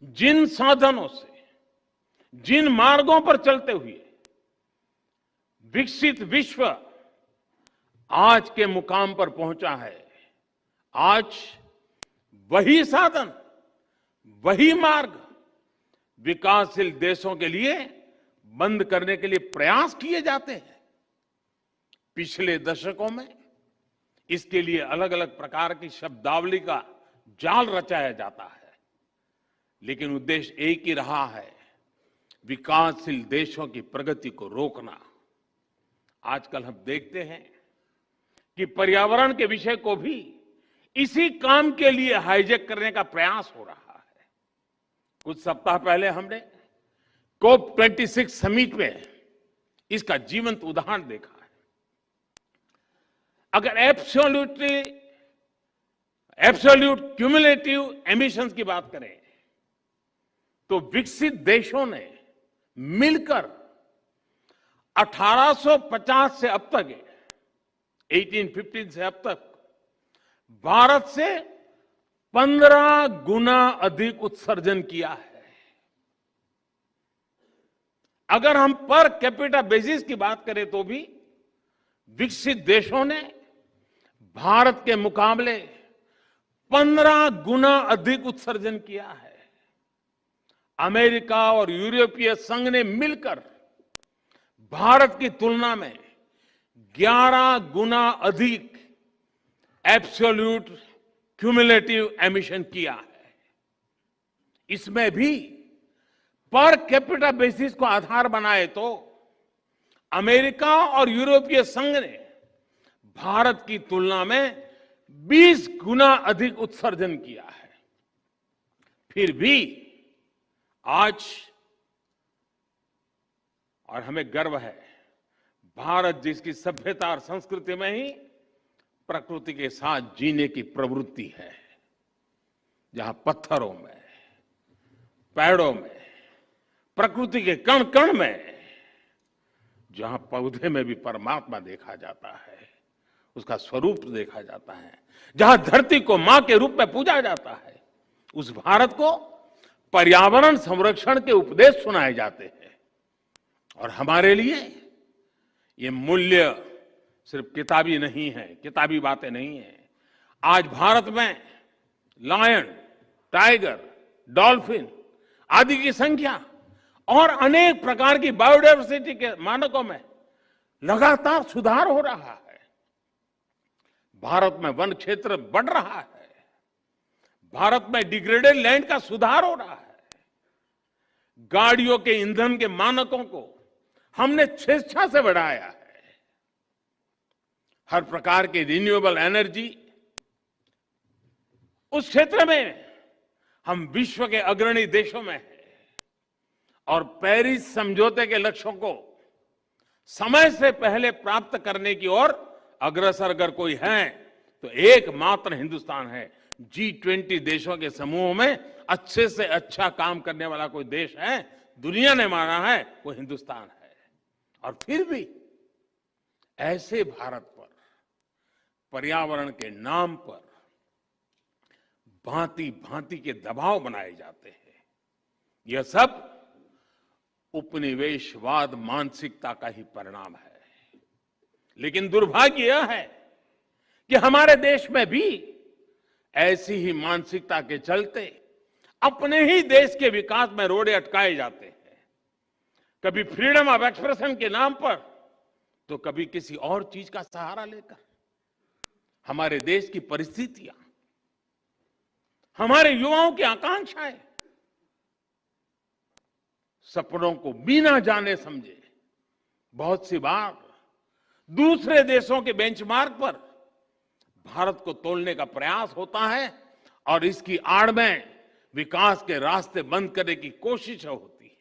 जिन साधनों से, जिन मार्गों पर चलते हुए विकसित विश्व आज के मुकाम पर पहुंचा है, आज वही साधन, वही मार्ग विकासशील देशों के लिए बंद करने के लिए प्रयास किए जाते हैं। पिछले दशकों में इसके लिए अलग अलग प्रकार की शब्दावली का जाल रचाया जाता है, लेकिन उद्देश्य एक ही रहा है, विकासशील देशों की प्रगति को रोकना। आजकल हम देखते हैं कि पर्यावरण के विषय को भी इसी काम के लिए हाईजैक करने का प्रयास हो रहा है। कुछ सप्ताह पहले हमने COP26 समिट में इसका जीवंत उदाहरण देखा है। अगर एब्सोल्यूट क्यूमुलेटिव एमिशंस की बात करें तो विकसित देशों ने मिलकर 1850 से अब तक, 1815 से अब तक भारत से 15 गुना अधिक उत्सर्जन किया है। अगर हम पर कैपिटा बेसिस की बात करें तो भी विकसित देशों ने भारत के मुकाबले 15 गुना अधिक उत्सर्जन किया है। अमेरिका और यूरोपीय संघ ने मिलकर भारत की तुलना में 11 गुना अधिक एब्सोल्यूट क्यूमुलेटिव एमिशन किया है। इसमें भी पर कैपिटा बेसिस को आधार बनाए तो अमेरिका और यूरोपीय संघ ने भारत की तुलना में 20 गुना अधिक उत्सर्जन किया है। फिर भी आज, और हमें गर्व है, भारत जिसकी सभ्यता और संस्कृति में ही प्रकृति के साथ जीने की प्रवृत्ति है, जहां पत्थरों में, पेड़ों में, प्रकृति के कण कण में, जहां पौधे में भी परमात्मा देखा जाता है, उसका स्वरूप देखा जाता है, जहां धरती को मां के रूप में पूजा जाता है, उस भारत को पर्यावरण संरक्षण के उपदेश सुनाए जाते हैं। और हमारे लिए ये मूल्य सिर्फ किताबी नहीं है, किताबी बातें नहीं है। आज भारत में लायन, टाइगर, डॉल्फिन आदि की संख्या और अनेक प्रकार की बायोडायवर्सिटी के मानकों में लगातार सुधार हो रहा है। भारत में वन क्षेत्र बढ़ रहा है। भारत में डिग्रेडेड लैंड का सुधार हो रहा है। गाड़ियों के ईंधन के मानकों को हमने स्वेच्छा से बढ़ाया है। हर प्रकार की रिन्यूएबल एनर्जी, उस क्षेत्र में हम विश्व के अग्रणी देशों में हैं। और पेरिस समझौते के लक्ष्यों को समय से पहले प्राप्त करने की ओर अग्रसर अगर कोई है तो एकमात्र हिंदुस्तान है। G20 देशों के समूह में अच्छे से अच्छा काम करने वाला कोई देश है, दुनिया ने माना है, वो हिंदुस्तान है। और फिर भी ऐसे भारत पर पर्यावरण के नाम पर भांति भांति के दबाव बनाए जाते हैं। यह सब उपनिवेशवाद मानसिकता का ही परिणाम है। लेकिन दुर्भाग्य यह है कि हमारे देश में भी ऐसी ही मानसिकता के चलते अपने ही देश के विकास में रोड़े अटकाए जाते हैं। कभी फ्रीडम ऑफ एक्सप्रेशन के नाम पर, तो कभी किसी और चीज का सहारा लेकर। हमारे देश की परिस्थितियां, हमारे युवाओं की आकांक्षाएं, सपनों को बिना जाने समझे बहुत सी बार दूसरे देशों के बेंचमार्क पर भारत को तोलने का प्रयास होता है और इसकी आड़ में विकास के रास्ते बंद करने की कोशिश होती है।